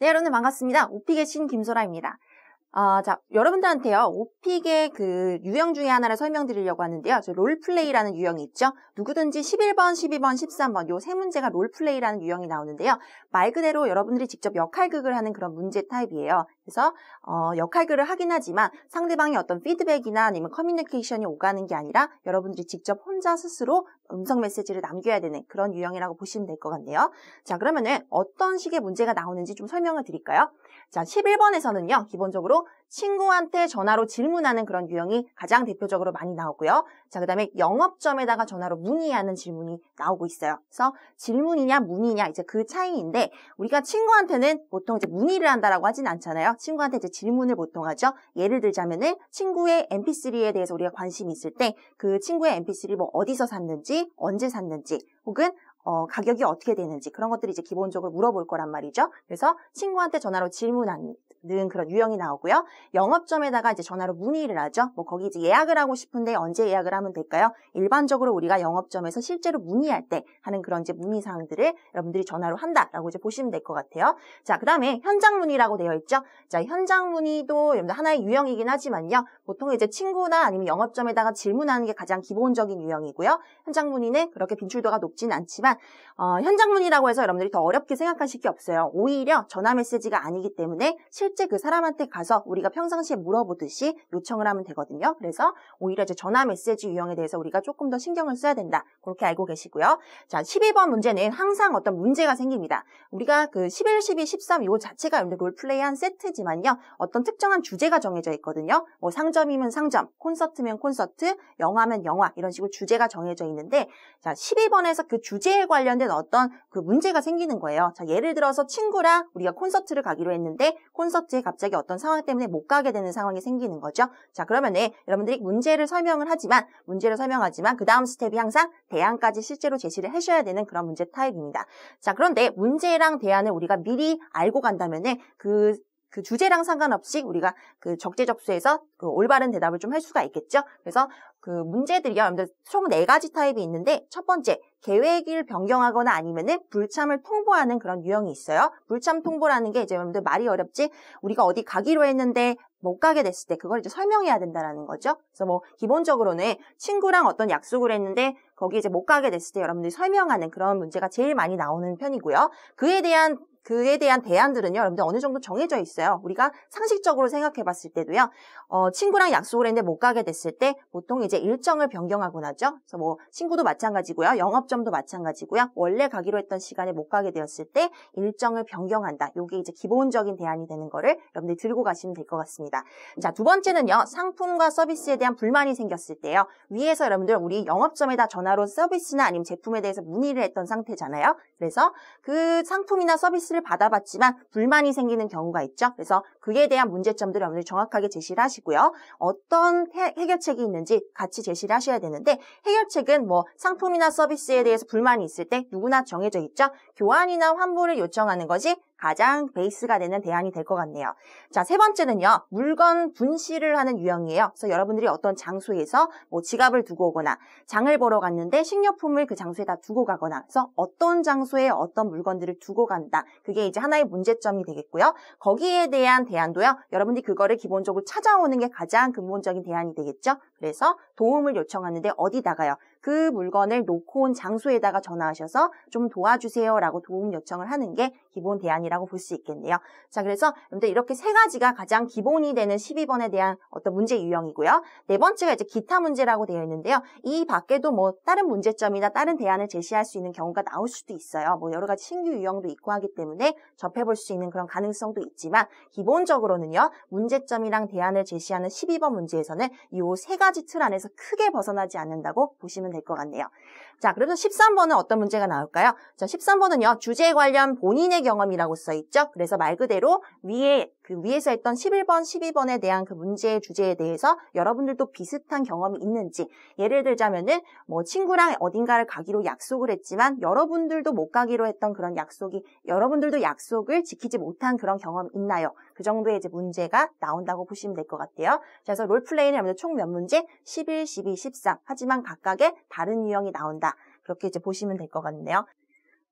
네, 여러분들 반갑습니다. 오픽의 신 김소라입니다. 자, 여러분들한테요, 오픽의 그 유형 중에 하나를 설명드리려고 하는데요. 저 롤플레이라는 유형이 있죠. 누구든지 11번, 12번, 13번 요 세 문제가 롤플레이라는 유형이 나오는데요. 말 그대로 여러분들이 직접 역할극을 하는 그런 문제 타입이에요. 그래서 역할극을 하긴 하지만 상대방의 어떤 피드백이나 아니면 커뮤니케이션이 오가는 게 아니라 여러분들이 직접 혼자 스스로 음성 메시지를 남겨야 되는 그런 유형이라고 보시면 될 것 같네요. 자, 그러면은 어떤 식의 문제가 나오는지 좀 설명을 드릴까요? 자, 11번에서는요, 기본적으로 친구한테 전화로 질문하는 그런 유형이 가장 대표적으로 많이 나오고요. 자, 그 다음에 영업점에다가 전화로 문의하는 질문이 나오고 있어요. 그래서 질문이냐 문의냐 이제 그 차이인데, 우리가 친구한테는 보통 이제 문의를 한다라고 하진 않잖아요. 친구한테 이제 질문을 보통 하죠. 예를 들자면은 친구의 MP3에 대해서 우리가 관심이 있을 때 그 친구의 MP3 뭐 어디서 샀는지, 언제 샀는지, 혹은 가격이 어떻게 되는지 그런 것들이 이제 기본적으로 물어볼 거란 말이죠. 그래서 친구한테 전화로 질문하는 그런 유형이 나오고요. 영업점에다가 이제 전화로 문의를 하죠. 뭐 거기 이제 예약을 하고 싶은데 언제 예약을 하면 될까요? 일반적으로 우리가 영업점에서 실제로 문의할 때 하는 그런 이제 문의 사항들을 여러분들이 전화로 한다라고 이제 보시면 될 것 같아요. 자, 그다음에 현장 문의라고 되어 있죠. 자, 현장 문의도 여러분들 하나의 유형이긴 하지만요. 보통 이제 친구나 아니면 영업점에다가 질문하는 게 가장 기본적인 유형이고요. 현장 문의는 그렇게 빈출도가 높진 않지만 현장 문의라고 해서 여러분들이 더 어렵게 생각하실 게 없어요. 오히려 전화 메시지가 아니기 때문에 실제 그 사람한테 가서 우리가 평상시에 물어보듯이 요청을 하면 되거든요. 그래서 오히려 이제 전화 메시지 유형에 대해서 우리가 조금 더 신경을 써야 된다. 그렇게 알고 계시고요. 자, 12번 문제는 항상 어떤 문제가 생깁니다. 우리가 그 11, 12, 13 이거 자체가 여러분들 롤플레이한 세트지만요. 어떤 특정한 주제가 정해져 있거든요. 뭐 상점이면 상점, 콘서트면 콘서트, 영화면 영화 이런 식으로 주제가 정해져 있는데, 자, 12번에서 그 주제에 관련된 어떤 그 문제가 생기는 거예요. 자, 예를 들어서 친구랑 우리가 콘서트를 가기로 했는데 콘서트에 갑자기 어떤 상황 때문에 못 가게 되는 상황이 생기는 거죠. 자, 그러면은 여러분들이 문제를 설명하지만 그 다음 스텝이 항상 대안까지 실제로 제시를 하셔야 되는 그런 문제 타입입니다. 자, 그런데 문제랑 대안을 우리가 미리 알고 간다면은 그 주제랑 상관없이 우리가 그 적재적소에서 그 올바른 대답을 좀 할 수가 있겠죠. 그래서 그 문제들이요, 여러분들 총 4가지 타입이 있는데, 첫 번째, 계획을 변경하거나 아니면은 불참을 통보하는 그런 유형이 있어요. 불참 통보라는 게 이제 여러분들 말이 어렵지, 우리가 어디 가기로 했는데 못 가게 됐을 때 그걸 이제 설명해야 된다라는 거죠. 그래서 뭐 기본적으로는 친구랑 어떤 약속을 했는데 거기 이제 못 가게 됐을 때 여러분들이 설명하는 그런 문제가 제일 많이 나오는 편이고요. 그에 대한 대안들은요, 여러분들 어느 정도 정해져 있어요. 우리가 상식적으로 생각해 봤을 때도요, 친구랑 약속을 했는데 못 가게 됐을 때 보통 이제 일정을 변경하곤 하죠. 그래서 뭐 친구도 마찬가지고요, 영업점도 마찬가지고요, 원래 가기로 했던 시간에 못 가게 되었을 때 일정을 변경한다. 요게 이제 기본적인 대안이 되는 거를 여러분들이 들고 가시면 될 것 같습니다. 자, 두 번째는요, 상품과 서비스에 대한 불만이 생겼을 때요. 위에서 여러분들 우리 영업점에다 전화로 서비스나 아니면 제품에 대해서 문의를 했던 상태잖아요. 그래서 그 상품이나 서비스를 받아봤지만 불만이 생기는 경우가 있죠. 그래서 그에 대한 문제점들을 여러분들이 정확하게 제시를 하시고요. 어떤 해결책이 있는지 같이 제시를 하셔야 되는데, 해결책은 뭐 상품이나 서비스에 대해서 불만이 있을 때 누구나 정해져 있죠. 교환이나 환불을 요청하는 것이 가장 베이스가 되는 대안이 될 것 같네요. 자, 세 번째는요, 물건 분실을 하는 유형이에요. 그래서 여러분들이 어떤 장소에서 뭐 지갑을 두고 오거나 장을 보러 갔는데 식료품을 그 장소에다 두고 가거나, 그래서 어떤 장소에 어떤 물건들을 두고 간다. 그게 이제 하나의 문제점이 되겠고요. 거기에 대한 대안도요, 여러분들이 그거를 기본적으로 찾아오는 게 가장 근본적인 대안이 되겠죠. 그래서 도움을 요청하는데 어디다가요? 그 물건을 놓고 온 장소에다가 전화하셔서 좀 도와주세요라고 도움 요청을 하는 게 기본 대안이라고 볼 수 있겠네요. 자, 그래서 여러분들 이렇게 3가지가 가장 기본이 되는 12번에 대한 어떤 문제 유형이고요. 네 번째가 이제 기타 문제라고 되어 있는데요. 이 밖에도 뭐 다른 문제점이나 다른 대안을 제시할 수 있는 경우가 나올 수도 있어요. 뭐 여러 가지 신규 유형도 있고 하기 때문에 접해볼 수 있는 그런 가능성도 있지만, 기본적으로는요, 문제점이랑 대안을 제시하는 12번 문제에서는 이 3가지 틀 안에서 크게 벗어나지 않는다고 보시면 될 것 같네요. 자, 그래서 13번은 어떤 문제가 나올까요? 자, 13번은요, 주제 관련 본인의 경험이라고 써있죠. 그래서 말 그대로 위에서 했던 11번, 12번에 대한 그 문제의 주제에 대해서 여러분들도 비슷한 경험이 있는지, 예를 들자면은 뭐 친구랑 어딘가를 가기로 약속을 했지만 여러분들도 못 가기로 했던 그런 여러분들도 약속을 지키지 못한 그런 경험이 있나요? 그 정도의 이제 문제가 나온다고 보시면 될 것 같아요. 그래서 롤플레이는 여러분들 총 몇 문제? 11, 12, 13. 하지만 각각의 다른 유형이 나온다. 그렇게 이제 보시면 될 것 같네요.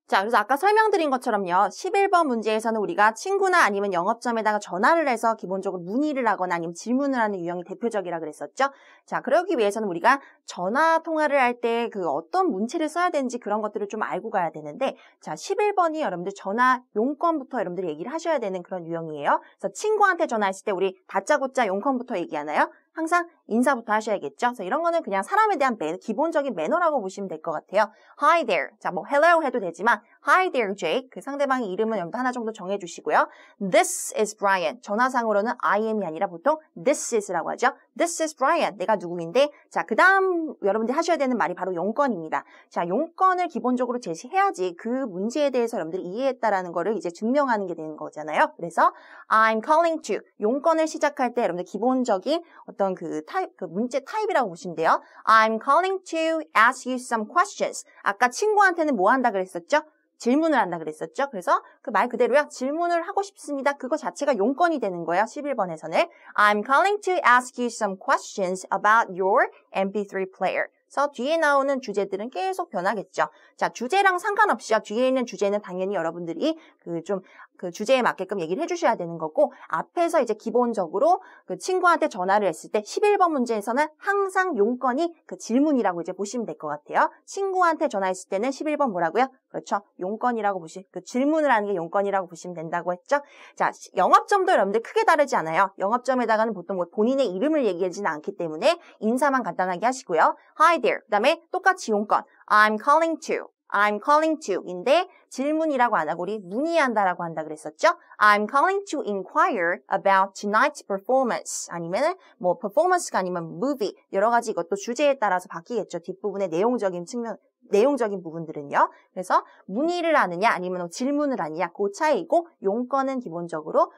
자, 그래서 아까 설명드린 것처럼요. 11번 문제에서는 우리가 친구나 아니면 영업점에다가 전화를 해서 기본적으로 문의를 하거나 아니면 질문을 하는 유형이 대표적이라 그랬었죠. 자, 그러기 위해서는 우리가 전화 통화를 할 때 그 어떤 문체를 써야 되는지 그런 것들을 좀 알고 가야 되는데, 자, 11번이 여러분들 전화 용건부터 여러분들 얘기를 하셔야 되는 그런 유형이에요. 그래서 친구한테 전화했을 때 우리 다짜고짜 용건부터 얘기하나요? 항상 인사부터 하셔야겠죠. 그래서 이런 거는 그냥 사람에 대한 기본적인 매너라고 보시면 될 것 같아요. Hi there. 자, 뭐 hello 해도 되지만 Hi there, Jake. 그 상대방의 이름은 여러분들 하나 정도 정해주시고요. This is Brian. 전화상으로는 I am이 아니라 보통 this is라고 하죠. This is Brian. 내가 누구인데, 자, 그 다음 여러분들이 하셔야 되는 말이 바로 용건입니다. 자, 용건을 기본적으로 제시해야지 그 문제에 대해서 여러분들이 이해했다라는 거를 이제 증명하는 게 되는 거잖아요. 그래서 I'm calling to. 용건을 시작할 때 여러분들 기본적인 어떤 그 문제 타입이라고 보시면 돼요. I'm calling to ask you some questions. 아까 친구한테는 뭐 한다 그랬었죠? 질문을 한다 그랬었죠. 그래서 그 말 그대로요. 질문을 하고 싶습니다. 그거 자체가 용건이 되는 거예요. 11번에서는 I'm calling to ask you some questions about your MP3 player. 그래서 뒤에 나오는 주제들은 계속 변하겠죠. 자, 주제랑 상관없이요. 뒤에 있는 주제는 당연히 여러분들이 그 주제에 맞게끔 얘기를 해주셔야 되는 거고, 앞에서 이제 기본적으로 그 친구한테 전화를 했을 때 11번 문제에서는 항상 용건이 그 질문이라고 이제 보시면 될 것 같아요. 친구한테 전화했을 때는 11번 뭐라고요? 그렇죠. 용건이라고 그 질문을 하는 게 용건이라고 보시면 된다고 했죠. 자, 영업점도 여러분들 크게 다르지 않아요. 영업점에다가는 보통 뭐 본인의 이름을 얘기하지는 않기 때문에 인사만 간단하게 하시고요. Hi there. 그 다음에 똑같이 용건. I'm calling to 인데 질문이라고 안 하고 우리 문의한다라고 한다 그랬었죠? I'm calling to inquire about tonight's performance. 아니면 뭐 performance가 아니면 movie. 여러 가지 이것도 주제에 따라서 바뀌겠죠. 뒷부분의 내용적인 부분들은요. 그래서 문의를 하느냐 아니면 질문을 하느냐 그 차이고, 용건은 기본적으로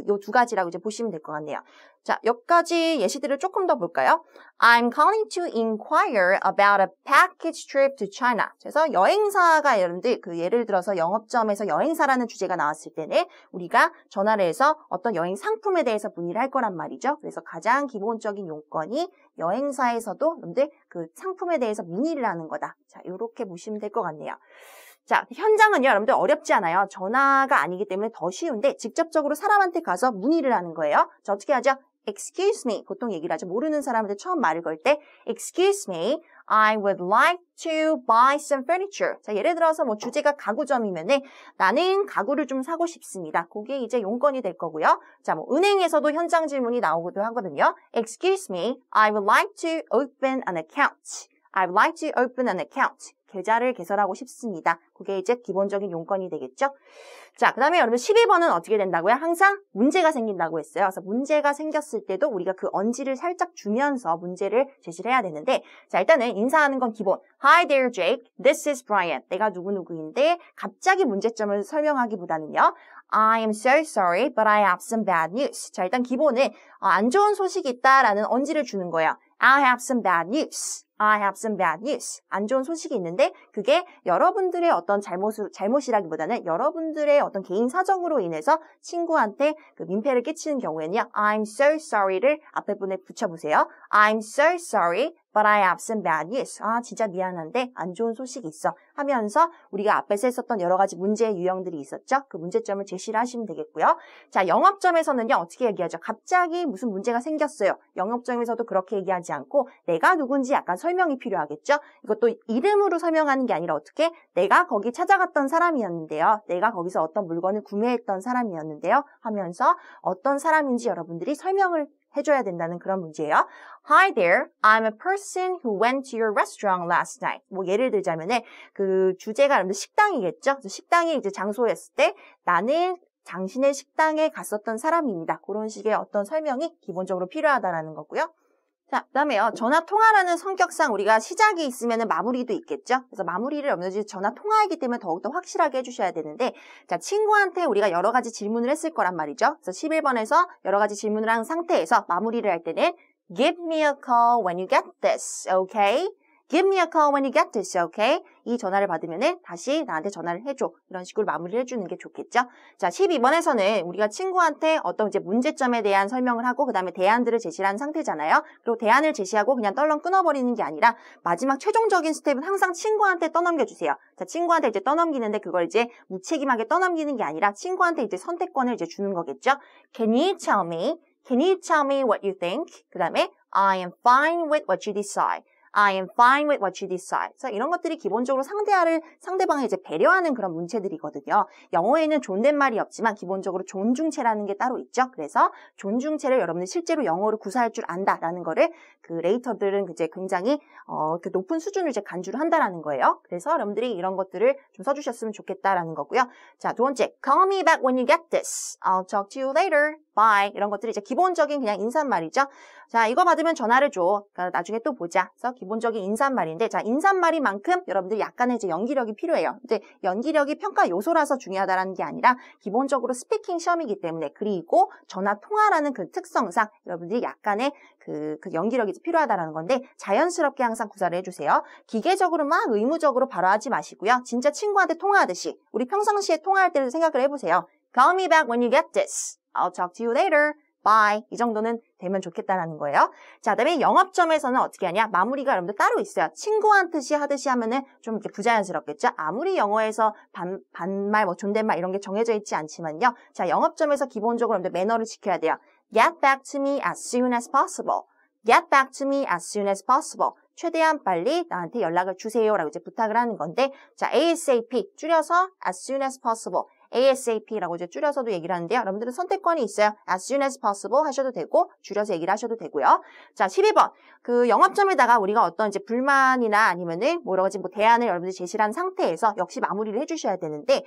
요 두 가지라고 이제 보시면 될 것 같네요. 자, 여기까지 예시들을 조금 더 볼까요? I'm calling to inquire about a package trip to China. 그래서 여행사가 여러분들 예를 들어서 영업점에서 여행사라는 주제가 나왔을 때는 우리가 전화를 해서 어떤 여행 상품에 대해서 문의를 할 거란 말이죠. 그래서 가장 기본적인 용건이 여행사에서도 여러분들 그 상품에 대해서 문의를 하는 거다. 자, 이렇게 보시면 될 것 같네요. 자, 현장은요, 여러분들 어렵지 않아요. 전화가 아니기 때문에 더 쉬운데 직접적으로 사람한테 가서 문의를 하는 거예요. 자, 어떻게 하죠? Excuse me. 보통 얘기를 하죠. 모르는 사람한테 처음 말을 걸 때 Excuse me, I would like to buy some furniture. 자, 예를 들어서 뭐 주제가 가구점이면은 나는 가구를 좀 사고 싶습니다. 그게 이제 용건이 될 거고요. 자, 뭐 은행에서도 현장 질문이 나오기도 하거든요. Excuse me, I would like to open an account. I would like to open an account. 계좌를 개설하고 싶습니다. 그게 이제 기본적인 용건이 되겠죠. 자, 그 다음에 여러분 12번은 어떻게 된다고요? 항상 문제가 생긴다고 했어요. 그래서 문제가 생겼을 때도 우리가 그 언지를 살짝 주면서 문제를 제시를 해야 되는데, 자, 일단은 인사하는 건 기본. Hi there, Jake. This is Brian. 내가 누구누구인데 갑자기 문제점을 설명하기보다는요. I am so sorry, but I have some bad news. 자, 일단 기본은 안 좋은 소식이 있다라는 언지를 주는 거예요. I have some bad news. I have some bad news. 안 좋은 소식이 있는데 그게 여러분들의 어떤 잘못이라기보다는 여러분들의 어떤 개인 사정으로 인해서 친구한테 그 민폐를 끼치는 경우에는요. I'm so sorry를 앞에 분에 붙여보세요. I'm so sorry, but I have some bad news. 아, 진짜 미안한데 안 좋은 소식이 있어. 하면서 우리가 앞에서 했었던 여러 가지 문제의 유형들이 있었죠. 그 문제점을 제시를 하시면 되겠고요. 자, 영업점에서는요. 어떻게 얘기하죠? 갑자기 무슨 문제가 생겼어요. 영업점에서도 그렇게 얘기하지 않고 내가 누군지 약간 설명이 필요하겠죠. 이것도 이름으로 설명하는 게 아니라 어떻게 내가 거기 찾아갔던 사람이었는데요. 내가 거기서 어떤 물건을 구매했던 사람이었는데요. 하면서 어떤 사람인지 여러분들이 설명을 해줘야 된다는 그런 문제예요. Hi there, I'm a person who went to your restaurant last night. 뭐 예를 들자면은 그 주제가 여러분들 식당이겠죠. 그래서 식당이 이제 장소였을 때 나는 당신의 식당에 갔었던 사람입니다. 그런 식의 어떤 설명이 기본적으로 필요하다라는 거고요. 자, 그 다음에요. 전화 통화라는 성격상 우리가 시작이 있으면 마무리도 있겠죠? 그래서 마무리를 없는지 전화 통화이기 때문에 더욱더 확실하게 해주셔야 되는데, 자, 친구한테 우리가 여러 가지 질문을 했을 거란 말이죠. 그래서 11번에서 여러 가지 질문을 한 상태에서 마무리를 할 때는 Give me a call when you get this, okay? Give me a call when you get this, okay? 이 전화를 받으면은 다시 나한테 전화를 해줘. 이런 식으로 마무리를 해주는 게 좋겠죠? 자, 12번에서는 우리가 친구한테 어떤 이제 문제점에 대한 설명을 하고 그 다음에 대안들을 제시한 상태잖아요. 그리고 대안을 제시하고 그냥 떨렁 끊어버리는 게 아니라 마지막 최종적인 스텝은 항상 친구한테 떠넘겨주세요. 자, 친구한테 이제 떠넘기는데 그걸 이제 무책임하게 떠넘기는 게 아니라 친구한테 이제 선택권을 이제 주는 거겠죠? Can you tell me? Can you tell me what you think? 그 다음에 I am fine with what you decide. I am fine with what you decide. 그래서 이런 것들이 기본적으로 상대방을 이제 배려하는 그런 문체들이거든요. 영어에는 존댓말이 없지만 기본적으로 존중체라는 게 따로 있죠. 그래서 존중체를 여러분들 실제로 영어로 구사할 줄 안다라는 거를 그 레이터들은 이제 굉장히 그 높은 수준을 이제 간주를 한다라는 거예요. 그래서 여러분들이 이런 것들을 좀 써주셨으면 좋겠다라는 거고요. 자, 두 번째, call me back when you get this. I'll talk to you later. Bye. 이런 것들이 이제 기본적인 그냥 인사말이죠. 자, 이거 받으면 전화를 줘. 그러니까 나중에 또 보자. 그래서 기본적인 인사말인데, 자, 인사말이만큼 여러분들 약간의 이제 연기력이 필요해요. 근데 연기력이 평가 요소라서 중요하다는 게 아니라 기본적으로 스피킹 시험이기 때문에 그리고 전화 통화라는 그 특성상 여러분들이 약간의 그 연기력이 필요하다는 건데 자연스럽게 항상 구사를 해주세요. 기계적으로 막 의무적으로 바로 하지 마시고요. 진짜 친구한테 통화하듯이 우리 평상시에 통화할 때를 생각을 해보세요. Call me back when you get this. I'll talk to you later. Bye. 이 정도는 되면 좋겠다라는 거예요. 자, 그다음에 영업점에서는 어떻게 하냐? 마무리가 여러분들 따로 있어요. 친구한테 하듯이 하면은 좀 이렇게 부자연스럽겠죠? 아무리 영어에서 반말, 뭐 존댓말 이런 게 정해져 있지 않지만요. 자, 영업점에서 기본적으로 여러분들 매너를 지켜야 돼요. Get back to me as soon as possible. Get back to me as soon as possible. 최대한 빨리 나한테 연락을 주세요라고 이제 부탁을 하는 건데, 자, ASAP 줄여서 as soon as possible. ASAP라고 이제 줄여서도 얘기를 하는데요. 여러분들은 선택권이 있어요. As soon as possible 하셔도 되고 줄여서 얘기를 하셔도 되고요. 자, 12번. 그 영업점에다가 우리가 어떤 이제 불만이나 아니면은 뭐 여러 가지 뭐 대안을 여러분들이 제시를 한 상태에서 역시 마무리를 해주셔야 되는데,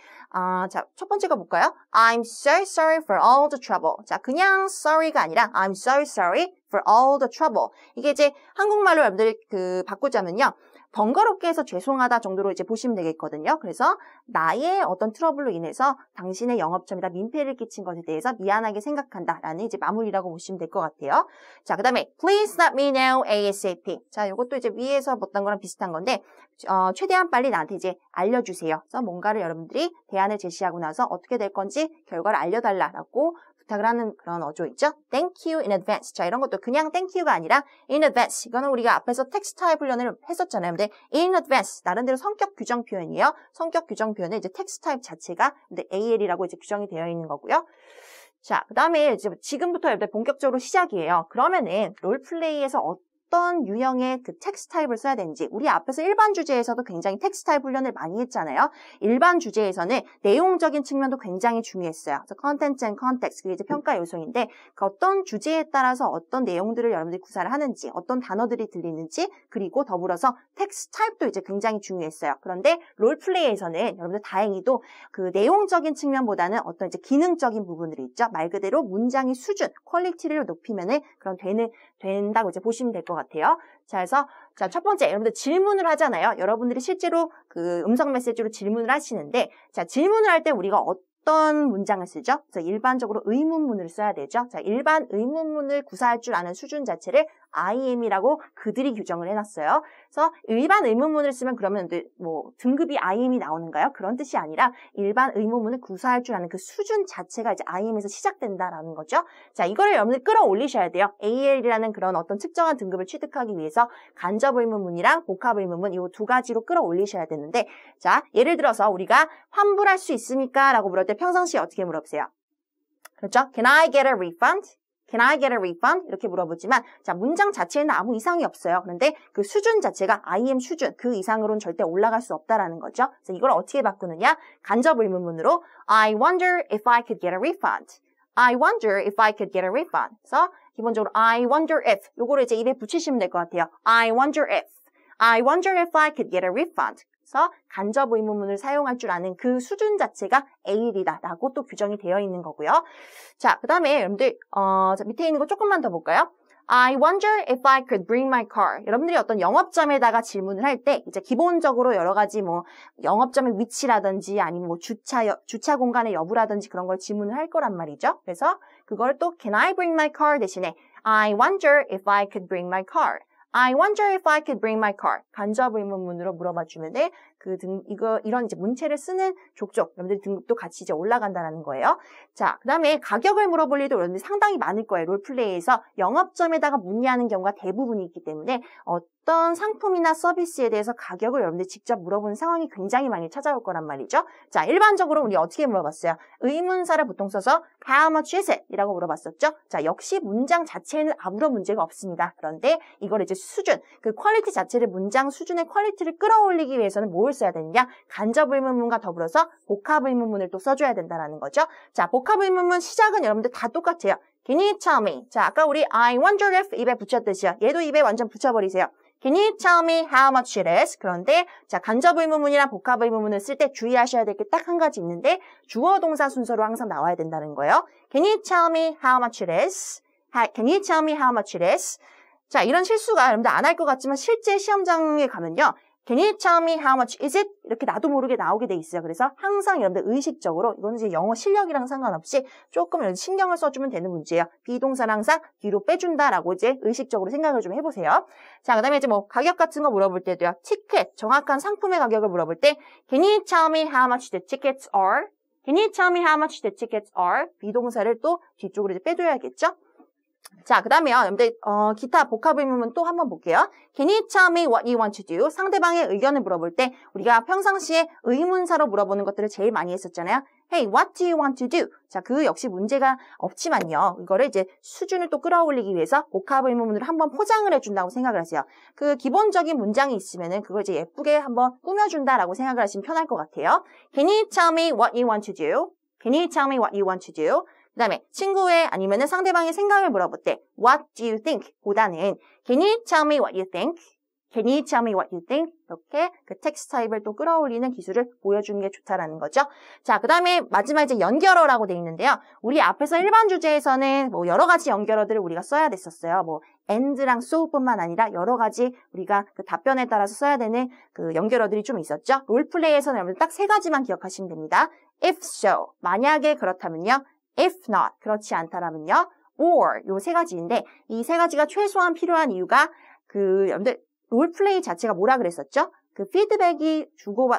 자, 첫 번째가 볼까요? I'm so sorry for all the trouble. 자, 그냥 sorry가 아니라 I'm so sorry for all the trouble. 이게 이제 한국말로 여러분들 그 바꾸자면요. 번거롭게 해서 죄송하다 정도로 이제 보시면 되겠거든요. 그래서 나의 어떤 트러블로 인해서 당신의 영업점에다 민폐를 끼친 것에 대해서 미안하게 생각한다라는 이제 마무리라고 보시면 될 것 같아요. 자, 그 다음에 please let me know ASAP. 자, 이것도 이제 위에서 봤던 거랑 비슷한 건데 최대한 빨리 나한테 이제 알려주세요. 그래서 뭔가를 여러분들이 대안을 제시하고 나서 어떻게 될 건지 결과를 알려달라고 부탁을 하는 그런 어조 있죠? Thank you in advance. 자, 이런 것도 그냥 thank you가 아니라 in advance. 이거는 우리가 앞에서 텍스트 타입 훈련을 했었잖아요. 근데 in advance, 나름대로 성격 규정 표현이에요. 성격 규정 표현은 이제 텍스트 타입 자체가 근데 AL이라고 이제 규정이 되어 있는 거고요. 자, 그 다음에 이제 지금부터 여러분들 본격적으로 시작이에요. 그러면은 롤플레이에서 어떤 유형의 그 텍스트 타입을 써야 되는지 우리 앞에서 일반 주제에서도 굉장히 텍스트 타입 훈련을 많이 했잖아요. 일반 주제에서는 내용적인 측면도 굉장히 중요했어요. 그래서 content and context, 그게 이제 평가 요소인데 그 어떤 주제에 따라서 어떤 내용들을 여러분들이 구사를 하는지 어떤 단어들이 들리는지 그리고 더불어서 텍스트 타입도 이제 굉장히 중요했어요. 그런데 롤플레이에서는 여러분들 다행히도 그 내용적인 측면보다는 어떤 이제 기능적인 부분들이 있죠. 말 그대로 문장의 수준, 퀄리티를 높이면은 그런 된다고 이제 보시면 될 것 같아요. 자, 그래서 자, 첫 번째, 여러분들 질문을 하잖아요. 여러분들이 실제로 그 음성 메시지로 질문을 하시는데, 자, 질문을 할 때 우리가 어떤 문장을 쓰죠? 그래서 일반적으로 의문문을 써야 되죠. 자, 일반 의문문을 구사할 줄 아는 수준 자체를 IM이라고 그들이 규정을 해놨어요. 그래서 일반 의문문을 쓰면 그러면 뭐 등급이 IM이 나오는가요? 그런 뜻이 아니라 일반 의문문을 구사할 줄 아는 그 수준 자체가 이제 IM에서 시작된다라는 거죠. 자, 이거를 여러분들 끌어올리셔야 돼요. AL이라는 그런 어떤 특정한 등급을 취득하기 위해서 간접 의문문이랑 복합 의문문 이 두 가지로 끌어올리셔야 되는데, 자, 예를 들어서 우리가 환불할 수 있습니까? 라고 물을 때 평상시에 어떻게 물어보세요? 그렇죠? Can I get a refund? Can I get a refund? 이렇게 물어보지만 자, 문장 자체에는 아무 이상이 없어요. 그런데 그 수준 자체가 IM 수준, 그 이상으로는 절대 올라갈 수 없다라는 거죠. 그래서 이걸 어떻게 바꾸느냐? 간접 의문문으로 I wonder if I could get a refund. I wonder if I could get a refund. 그래서 기본적으로 I wonder if 요거를 이제 입에 붙이시면 될 것 같아요. I wonder if. I wonder if I could get a refund. 그래서 간접 의문문을 사용할 줄 아는 그 수준 자체가 AL이다라고 또 규정이 되어 있는 거고요. 자, 그 다음에 여러분들 자, 밑에 있는 거 조금만 더 볼까요? I wonder if I could bring my car. 여러분들이 어떤 영업점에다가 질문을 할 때 이제 기본적으로 여러 가지 뭐 영업점의 위치라든지 아니면 뭐 주차 공간의 여부라든지 그런 걸 질문을 할 거란 말이죠. 그래서 그걸 또 Can I bring my car 대신에 I wonder if I could bring my car. I wonder if I could bring my car. 간접 의문문으로 물어봐주면은 이런 이제 문체를 쓰는 족족, 여러분들 등급도 같이 이제 올라간다는 거예요. 자, 그 다음에 가격을 물어볼 일도 여러분들 상당히 많을 거예요. 롤플레이에서 영업점에다가 문의하는 경우가 대부분이 있기 때문에 어떤 상품이나 서비스에 대해서 가격을 여러분들 직접 물어보는 상황이 굉장히 많이 찾아올 거란 말이죠. 자, 일반적으로 우리 어떻게 물어봤어요? 의문사를 보통 써서 How much is it? 이라고 물어봤었죠. 자, 역시 문장 자체에는 아무런 문제가 없습니다. 그런데 이걸 이제 수준, 그 퀄리티 자체를 문장 수준의 퀄리티를 끌어올리기 위해서는 뭘 써야 되느냐? 간접 의문문과 더불어서 복합 의문문을 또 써줘야 된다는 거죠. 자, 복합 의문문 시작은 여러분들 다 똑같아요. Can you tell me? 자, 아까 우리 I wonder if 입에 붙였듯이요. 얘도 입에 완전 붙여버리세요. Can you tell me how much it is? 그런데 자, 간접 의문문이랑 복합 의문문을 쓸 때 주의하셔야 될 게 딱 한 가지 있는데 주어 동사 순서로 항상 나와야 된다는 거예요. Can you tell me how much it is? Can you tell me how much it is? 자, 이런 실수가 여러분들 안 할 것 같지만 실제 시험장에 가면요. Can you tell me how much is it? 이렇게 나도 모르게 나오게 돼 있어요. 그래서 항상 여러분들 의식적으로 이거는 이제 영어 실력이랑 상관없이 조금 신경을 써주면 되는 문제예요. 비동사를 항상 뒤로 빼준다라고 이제 의식적으로 생각을 좀 해보세요. 자, 그 다음에 이제 뭐 가격 같은 거 물어볼 때도요. 티켓, 정확한 상품의 가격을 물어볼 때 Can you tell me how much the tickets are? Can you tell me how much the tickets are? 비동사를 또 뒤쪽으로 이제 빼줘야겠죠? 자, 그 다음에요. 여러분들 기타 복합 의문문 또 한번 볼게요. Can you tell me what you want to do? 상대방의 의견을 물어볼 때 우리가 평상시에 의문사로 물어보는 것들을 제일 많이 했었잖아요. Hey, what do you want to do? 자, 그 역시 문제가 없지만요. 이거를 이제 수준을 또 끌어올리기 위해서 복합 의문문으로 한번 포장을 해준다고 생각을 하세요. 그 기본적인 문장이 있으면은 그걸 이제 예쁘게 한번 꾸며준다라고 생각을 하시면 편할 것 같아요. Can you tell me what you want to do? Can you tell me what you want to do? 그 다음에 친구의 아니면은 상대방의 생각을 물어볼 때 What do you think? 보다는 Can you tell me what you think? Can you tell me what you think? 이렇게 그 텍스트 타입을 또 끌어올리는 기술을 보여주는 게 좋다라는 거죠. 자, 그 다음에 마지막 이제 연결어라고 돼 있는데요. 우리 앞에서 일반 주제에서는 뭐 여러 가지 연결어들을 우리가 써야 됐었어요. 뭐 and랑 so뿐만 아니라 여러 가지 우리가 그 답변에 따라서 써야 되는 그 연결어들이 좀 있었죠. 롤플레이에서는 여러분 딱 세 가지만 기억하시면 됩니다. If so, 만약에 그렇다면요. If not, 그렇지 않다라면요. Or, 요 세 가지인데 이 세 가지가 최소한 필요한 이유가 여러분들 롤플레이 자체가 뭐라 그랬었죠? 그 피드백이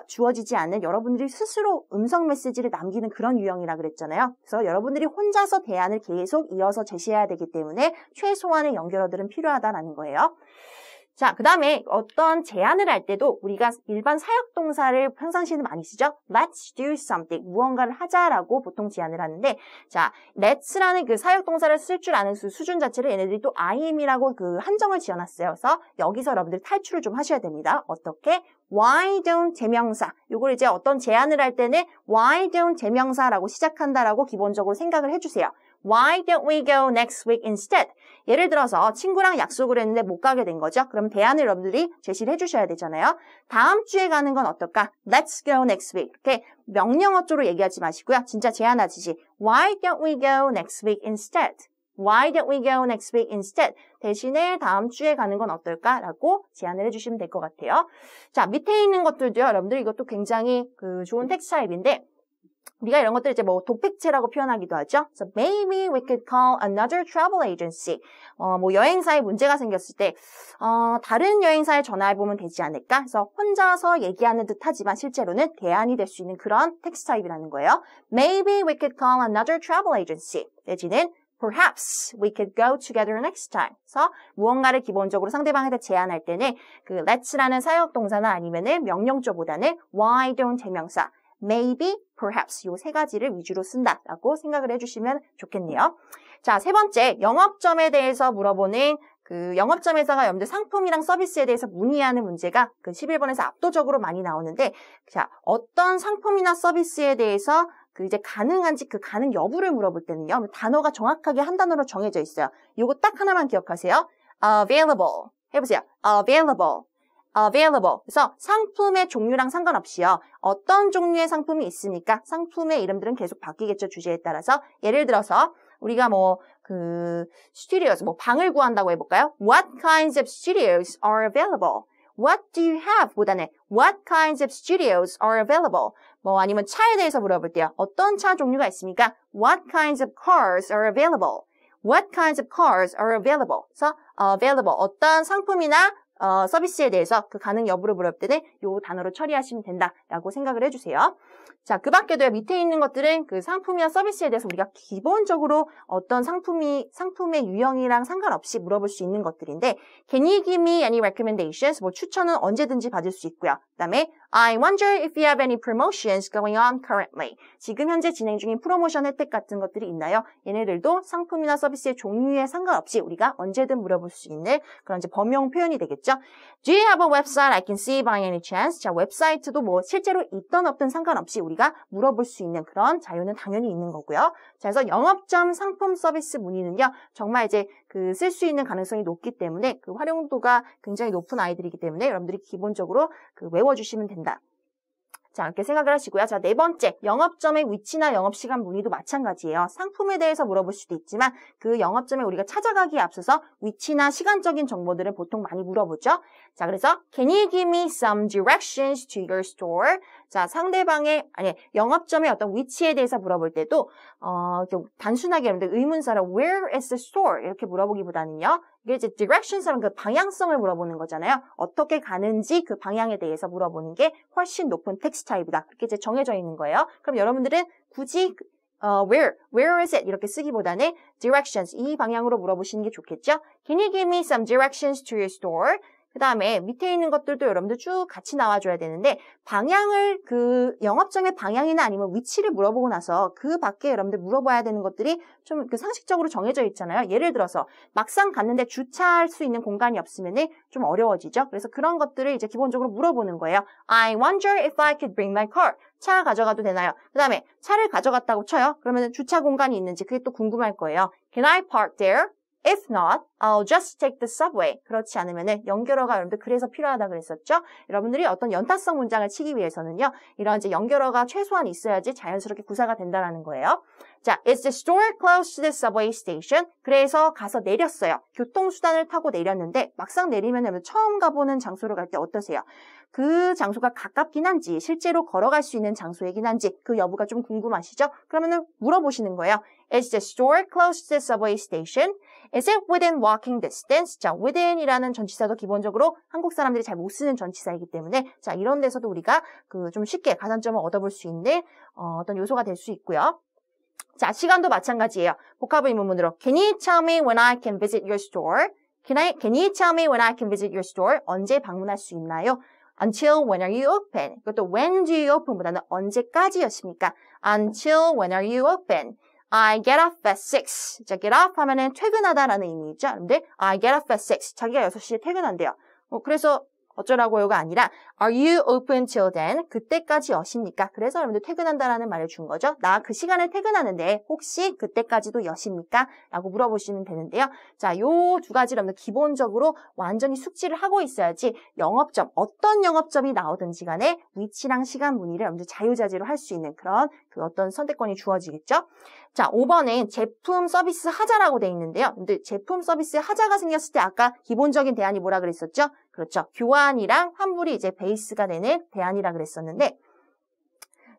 주어지지 않는 여러분들이 스스로 음성 메시지를 남기는 그런 유형이라 그랬잖아요. 그래서 여러분들이 혼자서 대안을 계속 이어서 제시해야 되기 때문에 최소한의 연결어들은 필요하다라는 거예요. 자, 그 다음에 어떤 제안을 할 때도 우리가 일반 사역동사를 평상시에는 많이 쓰죠. Let's do something. 무언가를 하자라고 보통 제안을 하는데, 자, let's라는 그 사역동사를 쓸 줄 아는 수준 자체를 얘네들이 또 IM이라고 그 한정을 지어놨어요. 그래서 여기서 여러분들 탈출을 좀 하셔야 됩니다. 어떻게? Why don't 대명사. 요걸 이제 어떤 제안을 할 때는 Why don't 대명사라고 시작한다라고 기본적으로 생각을 해주세요. Why don't we go next week instead? 예를 들어서 친구랑 약속을 했는데 못 가게 된 거죠. 그럼 대안을 여러분들이 제시를 해주셔야 되잖아요. 다음 주에 가는 건 어떨까? Let's go next week. 이렇게 명령어조로 얘기하지 마시고요. 진짜 제안하듯이 Why don't we go next week instead? Why don't we go next week instead? 대신에 다음 주에 가는 건 어떨까라고 제안을 해주시면 될 것 같아요. 자, 밑에 있는 것들도 여러분들 이것도 굉장히 좋은 텍스트 타입인데 우리가 이런 것들 이제 뭐 독백체라고 표현하기도 하죠. So maybe we could call another travel agency. 뭐 여행사에 문제가 생겼을 때 다른 여행사에 전화해보면 되지 않을까? 그래서 혼자서 얘기하는 듯하지만 실제로는 대안이 될 수 있는 그런 텍스트 타입이라는 거예요. Maybe we could call another travel agency. 내지는 Perhaps we could go together next time. 그래서 무언가를 기본적으로 상대방한테 제안할 때는 그 let's라는 사역동사나 아니면은 명령조보다는 why don't 대명사. Maybe, perhaps 요 세 가지를 위주로 쓴다라고 생각을 해주시면 좋겠네요. 자, 세 번째, 영업점에 대해서 물어보는 영업점에서가 여러분들 상품이랑 서비스에 대해서 문의하는 문제가 11번에서 압도적으로 많이 나오는데, 자, 어떤 상품이나 서비스에 대해서 이제 가능한지 그 가능 여부를 물어볼 때는요, 단어가 정확하게 한 단어로 정해져 있어요. 요거 딱 하나만 기억하세요. Available. 해보세요. Available. Available. 그래서 상품의 종류랑 상관없이요. 어떤 종류의 상품이 있으니까 상품의 이름들은 계속 바뀌겠죠. 주제에 따라서. 예를 들어서 우리가 studios, 방을 구한다고 해볼까요? What kinds of studios are available? What do you have? 보다는 What kinds of studios are available? 아니면 차에 대해서 물어볼 때요. 어떤 차 종류가 있습니까? What kinds of cars are available? What kinds of cars are available? 그래서 available, 어떤 상품이나 서비스에 대해서 그 가능 여부를 물을 때는 요 단어로 처리하시면 된다라고 생각을 해주세요. 자, 그 밖에도 밑에 있는 것들은 그 상품이나 서비스에 대해서 우리가 기본적으로 어떤 상품의 유형이랑 상관없이 물어볼 수 있는 것들인데 Can you give me any recommendations? 뭐 추천은 언제든지 받을 수 있고요. 그다음에 I wonder if you have any promotions going on currently. 지금 현재 진행 중인 프로모션 혜택 같은 것들이 있나요? 얘네들도 상품이나 서비스의 종류에 상관없이 우리가 언제든 물어볼 수 있는 그런 이제 범용 표현이 되겠죠. Do you have a website I can see by any chance? 자, 웹사이트도 뭐 실제로 있던 없든 상관없이 우리가 물어볼 수 있는 그런 자유는 당연히 있는 거고요. 자, 그래서 영업점 상품 서비스 문의는요, 정말 이제 그 쓸 수 있는 가능성이 높기 때문에 그 활용도가 굉장히 높은 아이들이기 때문에 여러분들이 기본적으로 그 외워주시면 된다. 자, 이렇게 생각을 하시고요. 자, 네 번째, 영업점의 위치나 영업시간 문의도 마찬가지예요. 상품에 대해서 물어볼 수도 있지만 그 영업점에 우리가 찾아가기에 앞서서 위치나 시간적인 정보들을 보통 많이 물어보죠. 자, 그래서 Can you give me some directions to your store? 자, 상대방의 영업점의 어떤 위치에 대해서 물어볼 때도 단순하게 여러분들 의문사로 Where is the store? 이렇게 물어보기보다는요. 이게 이제 directions라는 그 방향성을 물어보는 거잖아요. 어떻게 가는지 그 방향에 대해서 물어보는 게 훨씬 높은 텍스트 타입이다. 그렇게 이제 정해져 있는 거예요. 그럼 여러분들은 굳이 where is it 이렇게 쓰기보다는 directions 이 방향으로 물어보시는 게 좋겠죠. Can you give me some directions to your store? 그 다음에 밑에 있는 것들도 여러분들 쭉 같이 나와줘야 되는데 방향을 그 영업점의 방향이나 아니면 위치를 물어보고 나서 그 밖에 여러분들 물어봐야 되는 것들이 좀 그 상식적으로 정해져 있잖아요. 예를 들어서 막상 갔는데 주차할 수 있는 공간이 없으면 좀 어려워지죠. 그래서 그런 것들을 이제 기본적으로 물어보는 거예요. I wonder if I could bring my car. 차 가져가도 되나요? 그 다음에 차를 가져갔다고 쳐요. 그러면 주차 공간이 있는지 그게 또 궁금할 거예요. Can I park there? If not, I'll just take the subway. 그렇지 않으면은 연결어가 여러분들 그래서 필요하다 그랬었죠? 여러분들이 어떤 연타성 문장을 치기 위해서는요, 이런 이제 연결어가 최소한 있어야지 자연스럽게 구사가 된다는 거예요. 자, is the store close to the subway station? 그래서 가서 내렸어요. 교통수단을 타고 내렸는데 막상 내리면 처음 가보는 장소를 갈 때 어떠세요? 그 장소가 가깝긴 한지 실제로 걸어갈 수 있는 장소이긴 한지 그 여부가 좀 궁금하시죠? 그러면은 물어보시는 거예요. Is the store close to the subway station? Is it within walking distance? 자, within이라는 전치사도 기본적으로 한국 사람들이 잘 못 쓰는 전치사이기 때문에 자, 이런 데서도 우리가 그 좀 쉽게 가산점을 얻어볼 수 있는 어떤 요소가 될 수 있고요. 자, 시간도 마찬가지예요. 복합 의문문으로 Can you tell me when I can visit your store? Can you tell me when I can visit your store? 언제 방문할 수 있나요? Until when are you open? 이것도 when do you open보다는 언제까지였습니까? Until when are you open? I get off at 6. 자, get off 하면은 퇴근하다라는 의미죠. 근데 I get off at 6. 자기가 6시에 퇴근한대요. 그래서 어쩌라고요가 아니라 Are you open till then? 그때까지 여십니까? 그래서 여러분들 퇴근한다라는 말을 준 거죠. 나 그 시간에 퇴근하는데 혹시 그때까지도 여십니까? 라고 물어보시면 되는데요. 자, 요 두 가지 여러분들 기본적으로 완전히 숙지를 하고 있어야지 영업점, 어떤 영업점이 나오든지 간에 위치랑 시간 문의를 여러분들 자유자재로 할 수 있는 그런 그 어떤 선택권이 주어지겠죠. 자, 5번은 제품 서비스 하자라고 돼 있는데요. 근데 제품 서비스 하자가 생겼을 때 아까 기본적인 대안이 뭐라 그랬었죠? 그렇죠. 교환이랑 환불이 이제 베이스가 되는 대안이라 그랬었는데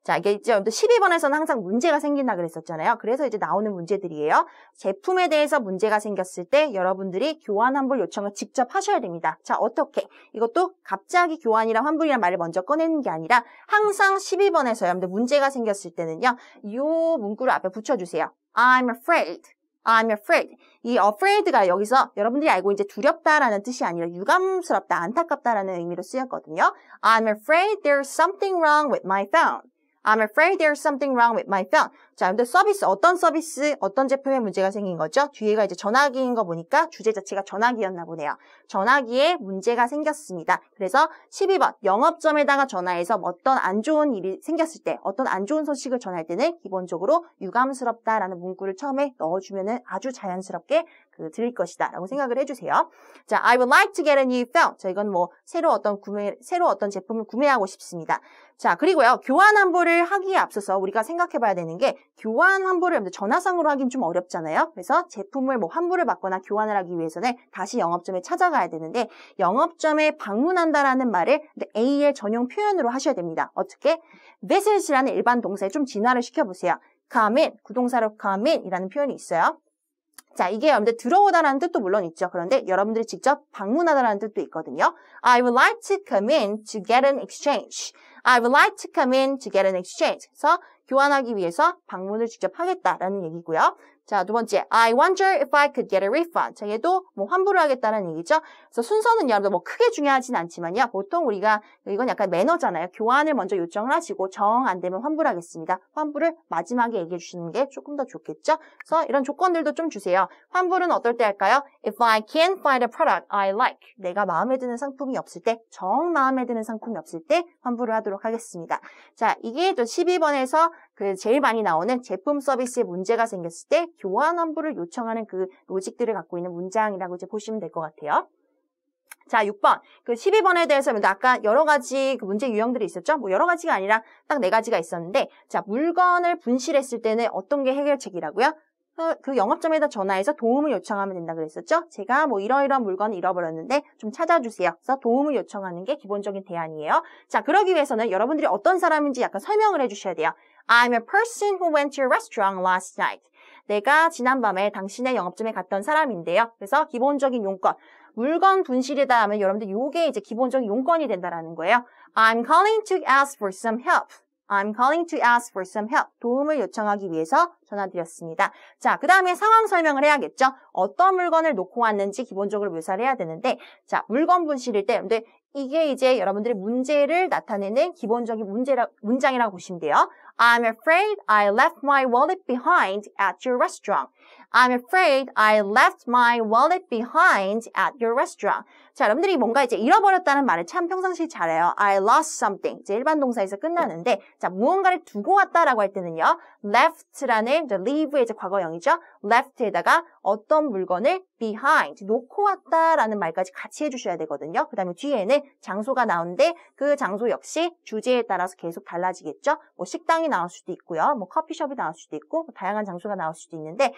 자, 이게 이제 12번에서는 항상 문제가 생긴다 그랬었잖아요. 그래서 이제 나오는 문제들이에요. 제품에 대해서 문제가 생겼을 때 여러분들이 교환 환불 요청을 직접 하셔야 됩니다. 자, 어떻게? 이것도 갑자기 교환이랑 환불이란 말을 먼저 꺼내는 게 아니라 항상 12번에서 여러분들 문제가 생겼을 때는요. 이 문구를 앞에 붙여주세요. I'm afraid. I'm afraid. 이 afraid가 여기서 여러분들이 알고 이제 두렵다라는 뜻이 아니라 유감스럽다, 안타깝다라는 의미로 쓰였거든요. I'm afraid there's something wrong with my phone. I'm afraid there's something wrong with my phone. 자, 근데 서비스, 어떤 제품에 문제가 생긴 거죠? 뒤에가 이제 전화기인 거 보니까 주제 자체가 전화기였나 보네요. 전화기에 문제가 생겼습니다. 그래서 12번, 영업점에다가 전화해서 어떤 안 좋은 일이 생겼을 때, 어떤 안 좋은 소식을 전할 때는 기본적으로 유감스럽다라는 문구를 처음에 넣어주면은 아주 자연스럽게 드릴 것이다 라고 생각을 해주세요. 자, I would like to get a new phone. 자, 이건 뭐 새로 어떤 제품을 구매하고 싶습니다. 자, 그리고요, 교환 환불을 하기에 앞서서 우리가 생각해 봐야 되는 게 교환 환불을 전화상으로 하긴 좀 어렵잖아요. 그래서 제품을 뭐 환불을 받거나 교환을 하기 위해서는 다시 영업점에 찾아가야 되는데 영업점에 방문한다라는 말을 AL 전용 표현으로 하셔야 됩니다. 어떻게? visit이라는 일반 동사에 좀 진화를 시켜보세요. come in, 구동사로 come in 이라는 표현이 있어요. 자, 이게 여러분들 들어오다라는 뜻도 물론 있죠. 그런데 여러분들이 직접 방문하다라는 뜻도 있거든요. I would like to come in to get an exchange. I would like to come in to get an exchange. 그래서 교환하기 위해서 방문을 직접 하겠다라는 얘기고요. 자, 두 번째, I wonder if I could get a refund. 자, 얘도 뭐 환불을 하겠다는 얘기죠. 그래서 순서는 여러분들 뭐 크게 중요하진 않지만요. 보통 우리가 이건 약간 매너잖아요. 교환을 먼저 요청을 하시고 정 안 되면 환불하겠습니다. 환불을 마지막에 얘기해 주시는 게 조금 더 좋겠죠. 그래서 이런 조건들도 좀 주세요. 환불은 어떨 때 할까요? If I can't find a product I like. 내가 마음에 드는 상품이 없을 때, 정 마음에 드는 상품이 없을 때 환불을 하도록 하겠습니다. 자, 이게 또 12번에서 그 제일 많이 나오는 제품 서비스에 문제가 생겼을 때 교환 환불을 요청하는 그 로직들을 갖고 있는 문장이라고 이제 보시면 될 것 같아요. 자, 6번. 그 12번에 대해서 아까 여러 가지 그 문제 유형들이 있었죠? 뭐 여러 가지가 아니라 딱 4가지가 있었는데, 자, 물건을 분실했을 때는 어떤 게 해결책이라고요? 그 영업점에다 전화해서 도움을 요청하면 된다 그랬었죠? 제가 뭐 이러이러한 물건을 잃어버렸는데 좀 찾아주세요. 그래서 도움을 요청하는 게 기본적인 대안이에요. 자, 그러기 위해서는 여러분들이 어떤 사람인지 약간 설명을 해주셔야 돼요. I'm a person who went to a restaurant last night. 내가 지난밤에 당신의 영업점에 갔던 사람인데요. 그래서 기본적인 용건. 물건 분실이다 하면 여러분들 요게 이제 기본적인 용건이 된다라는 거예요. I'm calling to ask for some help. I'm calling to ask for some help. 도움을 요청하기 위해서 전화드렸습니다. 자, 그 다음에 상황 설명을 해야겠죠? 어떤 물건을 놓고 왔는지 기본적으로 묘사를 해야 되는데, 자, 물건 분실일 때, 근데 이게 이제 여러분들의 문제를 나타내는 기본적인 문장이라고 보시면 돼요. I'm afraid I left my wallet behind at your restaurant. I'm afraid I left my wallet behind at your restaurant. 자, 여러분들이 뭔가 이제 잃어버렸다는 말을 참 평상시에 잘해요. I lost something. 이제 일반 동사에서 끝나는데, 자, 무언가를 두고 왔다라고 할 때는요, left라는 이제 leave의 이제 과거형이죠. left에다가 어떤 물건을 behind, 놓고 왔다라는 말까지 같이 해주셔야 되거든요. 그 다음에 뒤에는 장소가 나오는데 그 장소 역시 주제에 따라서 계속 달라지겠죠. 뭐 식당이 나올 수도 있고요. 뭐 커피숍이 나올 수도 있고, 뭐 다양한 장소가 나올 수도 있는데,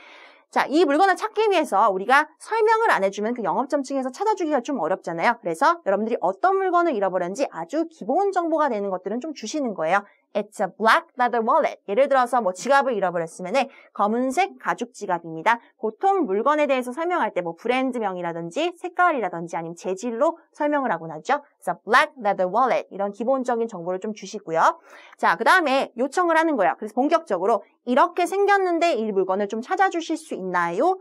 자, 이 물건을 찾기 위해서 우리가 설명을 안 해주면 그 영업점 층에서 찾아주기가 좀 어렵잖아요. 그래서 여러분들이 어떤 물건을 잃어버렸는지 아주 기본 정보가 되는 것들은 좀 주시는 거예요. It's a black leather wallet. 예를 들어서 뭐 지갑을 잃어버렸으면 검은색 가죽 지갑입니다. 보통 물건에 대해서 설명할 때 뭐 브랜드명이라든지 색깔이라든지 아니면 재질로 설명을 하곤 하죠. 그래서 black leather wallet 이런 기본적인 정보를 좀 주시고요. 자, 그 다음에 요청을 하는 거예요. 그래서 본격적으로 이렇게 생겼는데 이 물건을 좀 찾아주실 수 있나요?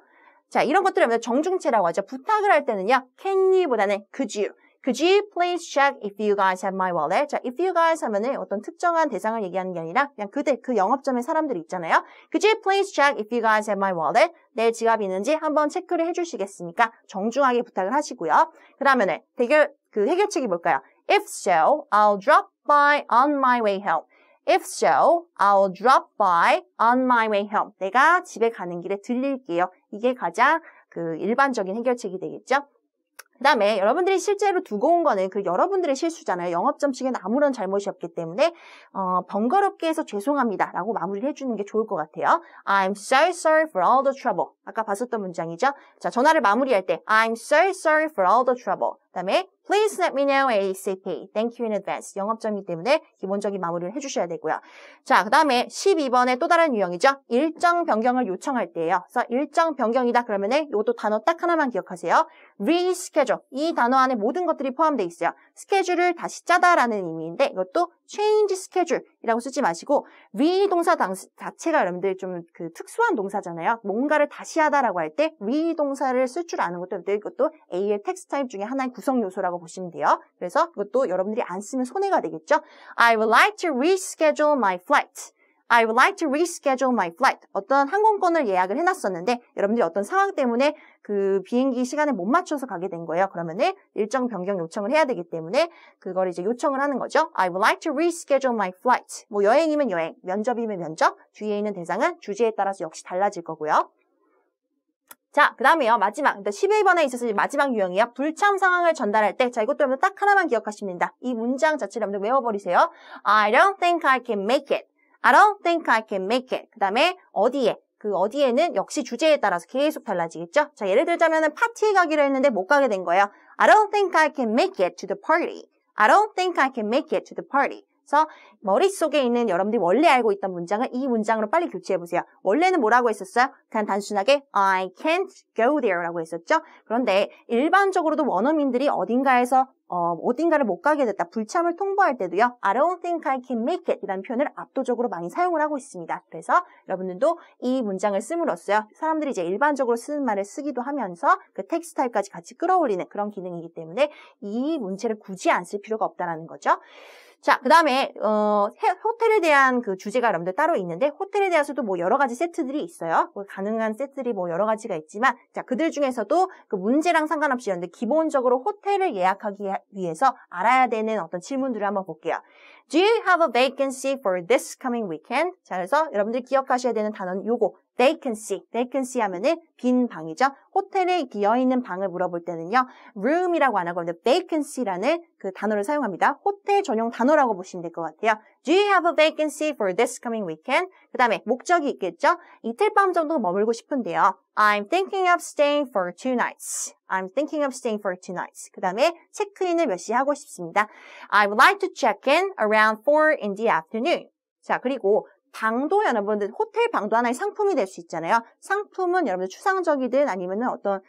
자, 이런 것들을 정중체라고 하죠. 부탁을 할 때는요, can you보다는 could you. Could you please check if you guys have my wallet? 자, if you guys 하면은 어떤 특정한 대상을 얘기하는 게 아니라 그냥 그 영업점의 사람들이 있잖아요. Could you please check if you guys have my wallet? 내 지갑이 있는지 한번 체크를 해주시겠습니까? 정중하게 부탁을 하시고요. 그러면은 해결책이 뭘까요? If so, I'll drop by on my way home. If so, I'll drop by on my way home. 내가 집에 가는 길에 들릴게요. 이게 가장 일반적인 해결책이 되겠죠? 그 다음에 여러분들이 실제로 두고 온 거는 여러분들의 실수잖아요. 영업점 측에는 아무런 잘못이 없기 때문에 번거롭게 해서 죄송합니다 라고 마무리를 해주는 게 좋을 것 같아요. I'm so sorry for all the trouble. 아까 봤었던 문장이죠. 자, 전화를 마무리할 때 I'm so sorry for all the trouble. 그 다음에 Please let me know ASAP. Thank you in advance. 영업점이기 때문에 기본적인 마무리를 해주셔야 되고요. 자, 그 다음에 12번의 또 다른 유형이죠. 일정 변경을 요청할 때예요. 그래서 일정 변경이다 그러면은 이것도 단어 딱 하나만 기억하세요. reschedule. 이 단어 안에 모든 것들이 포함되어 있어요. 스케줄을 다시 짜다라는 의미인데 이것도 change schedule이라고 쓰지 마시고 re 동사 자체가 여러분들 좀 특수한 동사잖아요. 뭔가를 다시 하다라고 할 때 re 동사를 쓸 줄 아는 것도 이것도 AL 텍스트 타입 중에 하나의 구성 요소라고 보시면 돼요. 그래서 이것도 여러분들이 안 쓰면 손해가 되겠죠. I would like to reschedule my flight. I would like to reschedule my flight. 어떤 항공권을 예약을 해놨었는데 여러분들이 어떤 상황 때문에 비행기 시간에 못 맞춰서 가게 된 거예요. 그러면은 일정 변경 요청을 해야 되기 때문에 그걸 이제 요청을 하는 거죠. I would like to reschedule my flight. 뭐 여행이면 여행, 면접이면 면접, 뒤에 있는 대상은 주제에 따라서 역시 달라질 거고요. 자, 그 다음에요. 마지막. 11번에 있어서 마지막 유형이에요. 불참 상황을 전달할 때. 자, 이것도 여러분 딱 하나만 기억하시면 됩니다. 이 문장 자체를 여러분들 외워버리세요. I don't think I can make it. I don't think I can make it. 그 다음에 어디에? 어디에는 역시 주제에 따라서 계속 달라지겠죠? 자, 예를 들자면은 파티에 가기로 했는데 못 가게 된 거예요. I don't think I can make it to the party. I don't think I can make it to the party. 그래서 머릿속에 있는 여러분들이 원래 알고 있던 문장을 이 문장으로 빨리 교체해보세요. 원래는 뭐라고 했었어요? 그냥 단순하게 I can't go there 라고 했었죠. 그런데 일반적으로도 원어민들이 어딘가를 못 가게 됐다. 불참을 통보할 때도요. I don't think I can make it 이라는 표현을 압도적으로 많이 사용을 하고 있습니다. 그래서 여러분들도 이 문장을 씀으로써요. 사람들이 이제 일반적으로 쓰는 말을 쓰기도 하면서 그 텍스타일까지 같이 끌어올리는 그런 기능이기 때문에 이 문체를 굳이 안 쓸 필요가 없다는 거죠. 자, 그 다음에 호텔에 대한 그 주제가 여러분들 따로 있는데 호텔에 대해서도 뭐 여러 가지 세트들이 있어요. 가능한 세트들이 뭐 여러 가지가 있지만 자, 그들 중에서도 그 문제랑 상관없이 여러분들 기본적으로 호텔을 예약하기 위해서 알아야 되는 어떤 질문들을 한번 볼게요. Do you have a vacancy for this coming weekend? 자, 그래서 여러분들이 기억하셔야 되는 단어는 요거. vacancy 하면은 빈 방이죠. 호텔에 비어있는 방을 물어볼 때는요. room이라고 안 하고 vacancy라는 그 단어를 사용합니다. 호텔 전용 단어라고 보시면 될 것 같아요. Do you have a vacancy for this coming weekend? 그 다음에 목적이 있겠죠. 이틀 밤 정도 머물고 싶은데요. I'm thinking of staying for 2 nights. I'm thinking of staying for 2 nights. 그 다음에 체크인을 몇 시에 하고 싶습니다. I would like to check in around 4 in the afternoon. 자, 그리고 방도 여러분들 호텔 방도 하나의 상품이 될 수 있잖아요. 상품은 여러분들 추상적이든 아니면은 어떤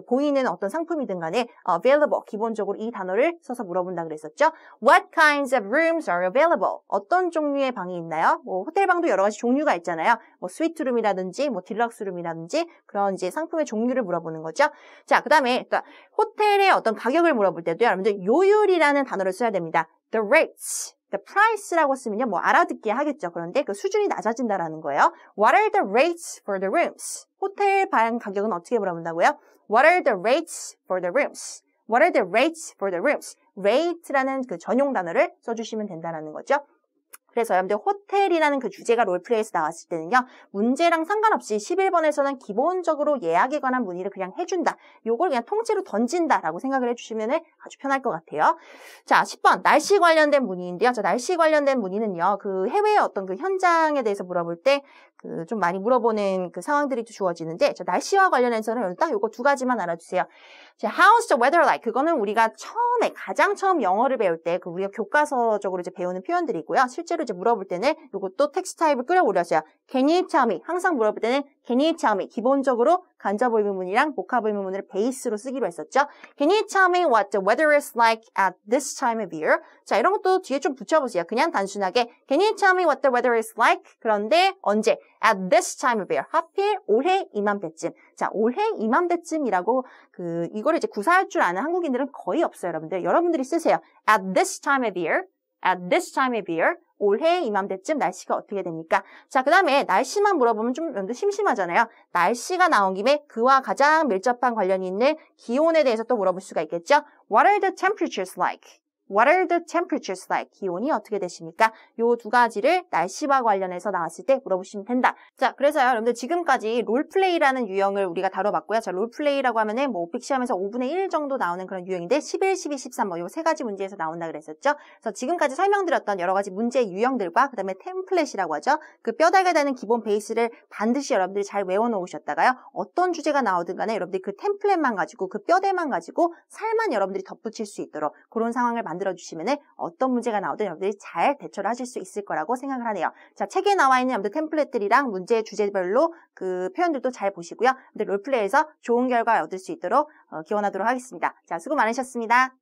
보이는 어떤 상품이든 간에 available 기본적으로 이 단어를 써서 물어본다 그랬었죠. What kinds of rooms are available? 어떤 종류의 방이 있나요? 뭐 호텔 방도 여러 가지 종류가 있잖아요. 뭐 스위트룸이라든지 뭐 딜럭스룸이라든지 그런 이제 상품의 종류를 물어보는 거죠. 자, 그다음에 호텔의 어떤 가격을 물어볼 때도 여러분들 요율이라는 단어를 써야 됩니다. The rates. The price라고 쓰면요, 뭐 알아듣게 하겠죠. 그런데 그 수준이 낮아진다라는 거예요. What are the rates for the rooms? 호텔 방 가격은 어떻게 물어본다고요? What are the rates for the rooms? What are the rates for the rooms? Rate라는 그 전용 단어를 써주시면 된다는 거죠. 그래서 여러분들 호텔이라는 그 주제가 롤플레이에서 나왔을 때는요. 문제랑 상관없이 11번에서는 기본적으로 예약에 관한 문의를 그냥 해준다. 요걸 그냥 통째로 던진다라고 생각을 해주시면 아주 편할 것 같아요. 자, 10번 날씨 관련된 문의인데요. 자, 날씨 관련된 문의는요. 그 해외의 어떤 그 현장에 대해서 물어볼 때 그 좀 많이 물어보는 그 상황들이 주어지는데 자, 날씨와 관련해서는 딱 요거 두 가지만 알아주세요. 자, how's the weather like? 그거는 우리가 가장 처음 영어를 배울 때 그 우리가 교과서적으로 이제 배우는 표현들이고요. 실제로 이제 물어볼 때는 요것도 텍스트 타입을 끌어올렸어요. Can you tell me? 항상 물어볼 때는 Can you tell me? 기본적으로 간접 의문문이랑 복합 의문문을 베이스로 쓰기로 했었죠. Can you tell me what the weather is like at this time of year? 자, 이런 것도 뒤에 좀 붙여보세요. 그냥 단순하게 Can you tell me what the weather is like? 그런데 언제? At this time of year. 하필 올해 이맘때쯤. 자, 올해 이맘때쯤이라고 이거를 이제 구사할 줄 아는 한국인들은 거의 없어요, 여러분들. 여러분들이 쓰세요. At this time of year. At this time of year. 올해 이맘때쯤 날씨가 어떻게 됩니까? 자, 그 다음에 날씨만 물어보면 좀 심심하잖아요. 날씨가 나온 김에 그와 가장 밀접한 관련이 있는 기온에 대해서 또 물어볼 수가 있겠죠? What are the temperatures like? What are the temperatures like? 기온이 어떻게 되십니까? 요 두 가지를 날씨와 관련해서 나왔을 때 물어보시면 된다. 자, 그래서요, 여러분들 지금까지 롤플레이라는 유형을 우리가 다뤄봤고요. 자, 롤플레이라고 하면은 뭐 오픽 시험에서 5분의 1 정도 나오는 그런 유형인데 11, 12, 13 뭐 요 세 가지 문제에서 나온다 그랬었죠. 그래서 지금까지 설명드렸던 여러 가지 문제 유형들과 그다음에 템플릿이라고 하죠. 그 뼈다귀가 되는 기본 베이스를 반드시 여러분들이 잘 외워놓으셨다가요. 어떤 주제가 나오든 간에 여러분들이 그 템플릿만 가지고 그 뼈대만 가지고 살만 여러분들이 덧붙일 수 있도록 그런 상황을 만들어주시면 어떤 문제가 나오든 여러분들이 잘 대처를 하실 수 있을 거라고 생각을 하네요. 자, 책에 나와 있는 여러분들 템플릿들이랑 문제 주제별로 그 표현들도 잘 보시고요. 롤플레이에서 좋은 결과 얻을 수 있도록 기원하도록 하겠습니다. 자, 수고 많으셨습니다.